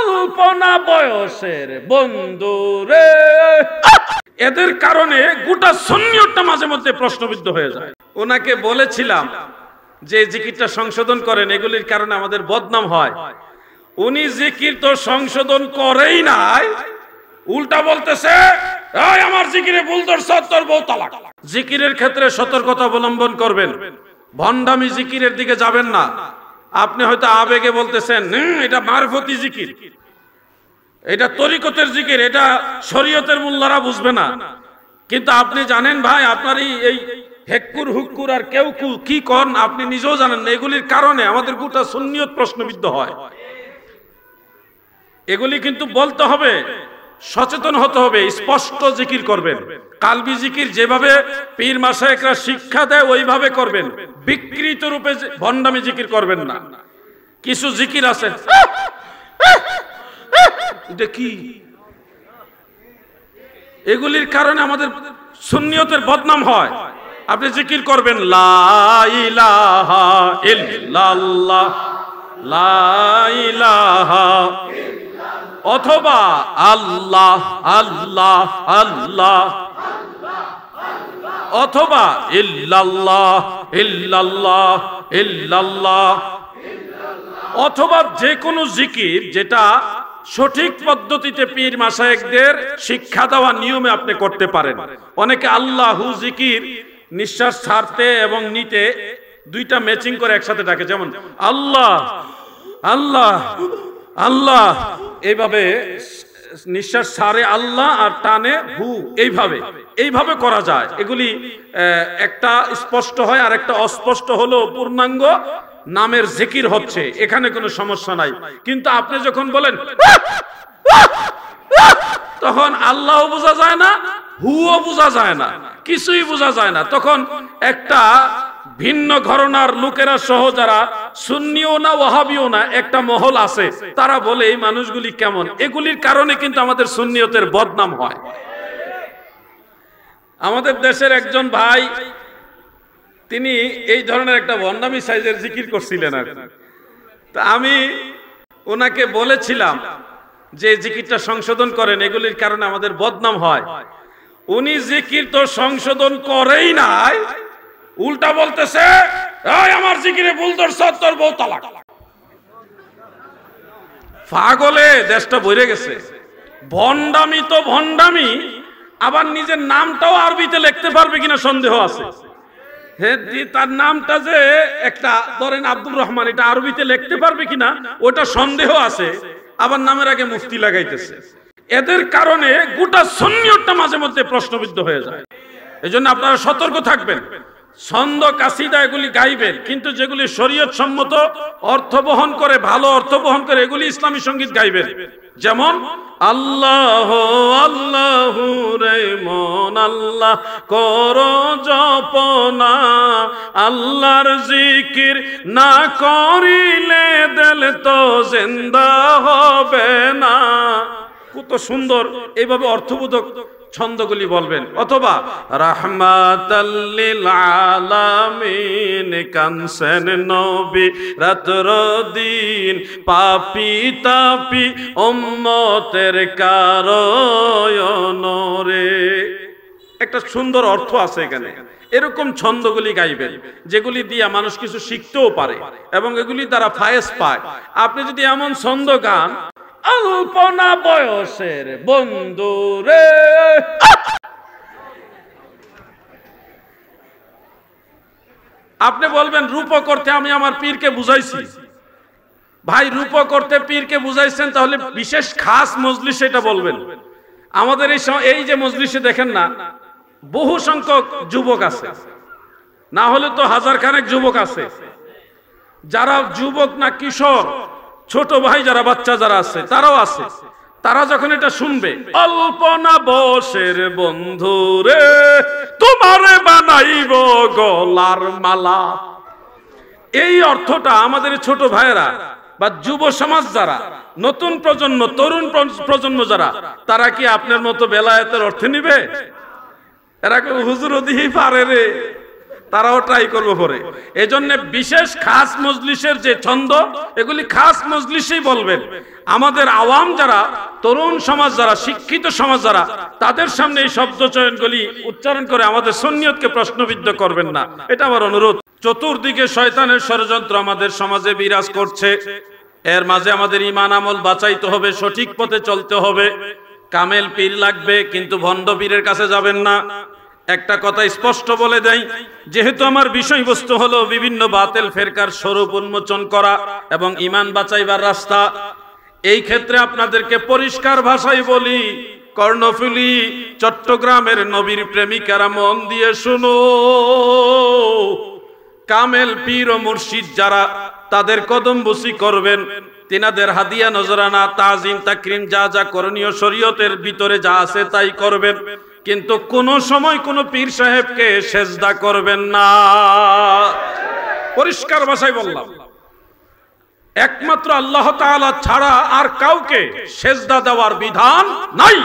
অল্পনা বয়সের বন্ধু রে। এদের কারণে গোটা সুন্নিয়তটা মাঝে মধ্যে প্রশ্নবিদ্ধ হয়ে যায়। ওনাকে বলেছিলাম যে জিকিরটা সংশোধন করেন, এগুলির কারণে আমাদের বদনাম হয়। উনি জিকির তো সংশোধন করেই নাই, উল্টা বলতেছে আমার জিকিরে ভুল ধরছ, তোর বউ তালাক। জিকিরের ক্ষেত্রে সতর্কতা অবলম্বন করবেন, ভণ্ডামি জিকিরের দিকে যাবেন না। আপনি হয়তো আবেগে বলতেছেন এটা মারফতি জিকির, এটা তরিকতের জিকির, এটা শরীয়তের মোল্লারা বুঝবে না। কিন্তু আপনি জানেন ভাই, আপনার এই হেক্কুর হুক্কুর আর কেউ কি করেন আপনি নিজেও জানেন না। এগুলির কারণে আমাদের গোটা সুন্নিয়ত প্রশ্নবিদ্ধ হয়। এগুলি কিন্তু বলতে হবে, সচেতন হতে হবে, স্পষ্ট জিকির করবেন। কালবি জিকির যেভাবে পীর মাশায়েখরা শিক্ষা দেয় ওইভাবে করবেন, বিকৃত রূপে ভণ্ডামি জিকির করবেন না। কিছু জিকির আছে, এটা কি, এগুলির কারণে আমাদের সুন্নিয়তের বদনাম হয়। আপনি জিকির করবেন লা ইলাহা ইল্লাল্লাহ, লা ইলাহা, অথবা আল্লাহ আল্লাহ আল্লাহ, অথবা ইল্লাল্লাহ ইল্লাল্লাহ ইল্লাল্লাহ, অথবা যে কোনো জিকির যেটা সঠিক পদ্ধতিতে পীর মাশায়েখদের শিক্ষা দেওয়া নিয়মে আপনি করতে পারেন। অনেকে আল্লাহু জিকির নিঃশ্বাস ছাড়তে এবং নিতে দুইটা ম্যাচিং করে একসাথে ডাকে, যেমন আল্লাহ আল্লাহ আল্লাহ, এইভাবে নিঃশ্বাস ছাড়ে আল্লাহ আর টানে হু, এইভাবে করা যায়। এগুলি একটা স্পষ্ট হয় আর একটা অস্পষ্ট হলো পূর্ণাঙ্গ নামের জিকির হচ্ছে, এখানে কোনো সমস্যা নাই। কিন্তু আপনি যখন বলেন তখন আল্লাহও বোঝা যায় না, হুও বোঝা যায় না, কিছুই বোঝা যায় না। তখন একটা ভিন্ন ঘরানার লোকেরা সহ যারা সুন্নিও না ওয়াহাবিও না একটা মহল আছে, তারা বলে এই মানুষগুলি কেমন। এগুলির কারণে কিন্তু আমাদের সুন্নিয়তের বদনাম হয়। আমাদের দেশের একজন ভাই, তিনি এই ধরনের একটা ভণ্ডামি সাইজের জিকির করছিলেন আর কি। তা আমি ওনাকে বলেছিলাম যে জিকিরটা সংশোধন করেন, এগুলির কারণে আমাদের বদনাম হয়। উনি জিকির তো সংশোধন করেই নাই, উল্টা বলতেছে আমার জিকিরে ভুল ধরছ, তোর বউ তালাক। পাগলে দেশটা ভরে গেছে। ভণ্ডামি তো ভণ্ডামি, আবার নিজের নামটাও আরবিতে লিখতে পারবে কিনা সন্দেহ আছে। তার নামটা যে একটা ধরেন আব্দুর রহমান, এটা আরবিতে লিখতে পারবে কিনা ওটা সন্দেহ আছে, আবার নামের আগে মুফতি লাগাইতেছে। এদের কারণে গোটা সুন্নিয়তটা মাঝে মধ্যে প্রশ্নবিদ্ধ হয়ে যায়। এজন্য আপনারা সতর্ক থাকবেন। ছন্দ কাসিদা এগুলি গাইবেন, কিন্তু যেগুলি শরীয়ত সম্মত অর্থ বহন করে, ভালো অর্থ বহন করে, এগুলি ইসলামী সঙ্গীত গাইবেন। যেমন আল্লাহ আল্লাহ রে মন আল্লাহ করো জপনা, আল্লাহর জিকির না করিলে দিল তো জিন্দা হবে না। কত সুন্দর এইভাবে অর্থবোধক ছন্দগুলি বলবেন। অথবা রাহমাতাল লিল আলামিন কানসেন নবী রাত্র দিন, পাপী তাপী উম্মতের কারণ রে। একটা সুন্দর অর্থ আছে এখানে। এরকম ছন্দগুলি গাইবেন যেগুলি দিয়ে মানুষ কিছু শিখতেও পারে এবং এগুলি দ্বারা ফায়েজ পায়। আপনি যদি এমন ছন্দ গান অল্পনা বয়সের বন্ধু রে, আপনি বলবেন রূপক করতে আমি আমার পীরকে বুঝাইছি। ভাই রূপক করতে পীরকে বুঝাইছেন, তাহলে বিশেষ খাস মজলিসে এটা বলবেন। আমাদের এই যে মজলিসে দেখেন না, বহু সংখ্যক যুবক আছে, না হলে তো হাজার খানেক যুবক আছে। যারা যুবক না কিশোর, ছোট ভাই যারা বাচ্চা যারা আছে তারাও আছে। তারা যখন এটা শুনবে, অল্পনা বয়সের বন্ধু রে তোমারে বানাইব গলার মালা, এই অর্থটা আমাদের ছোট ভাইয়েরা বা যুব সমাজ যারা, নতুন প্রজন্ম, তরুণ প্রজন্ম যারা, তারা কি আপনার মতো বেলায়েতের অর্থ নিবে? এরা কেউ হুজুর দিহি পারে রে, তারাও ট্রাই করবো পরে। এই জন্য বিশেষ খাস মজলিসের যে ছন্দ, এগুলি খাস মজলিসেই বলবেন। আমাদের আওয়াম যারা, তরুণ সমাজ যারা, শিক্ষিত সমাজ যারা, তাদের সামনে এই শব্দ চয়নগুলি উচ্চারণ করে আমাদের সুন্নিয়তকে প্রশ্নবিদ্ধ করবেন না, এটা আমার অনুরোধ। চতুর্দিকে শয়তানের ষড়যন্ত্র আমাদের সমাজে বিরাজ করছে, এর মাঝে আমাদের ঈমান আমল বাঁচাইতে হবে, সঠিক পথে চলতে হবে। কামেল পীর লাগবে, কিন্তু ভণ্ড পীরের কাছে যাবেন না। একটা কথা স্পষ্ট বলে দেই, যেহেতু আমার বিষয়বস্তু হলো বিভিন্ন বাতিল ফেরকার স্বরূপ উন্মোচন করা এবং ঈমান বাঁচাইবার রাস্তা, এই ক্ষেত্রে আপনাদেরকে পরিষ্কার ভাষায় বলি, কর্ণফুলী চট্টগ্রামের নবীর প্রেমিকারা মন দিয়ে শুনো। কামেল পীর ও মুর্শিদ যারা, তাদের কদম বুসি করবেন, তিনাদের হাদিয়া নজরানা তাজিম তাকরিম যা যা করণীয় শরীয়তের ভিতরে যা আছে তাই করবেন, কিন্তু কোন সময় কোন পীর সাহেবকে সেজদা করবেন না। পরিষ্কার ভাষায় বললাম, একমাত্র আল্লাহ তাআলা ছাড়া আর কাউকে সেজদা দেওয়ার বিধান নাই।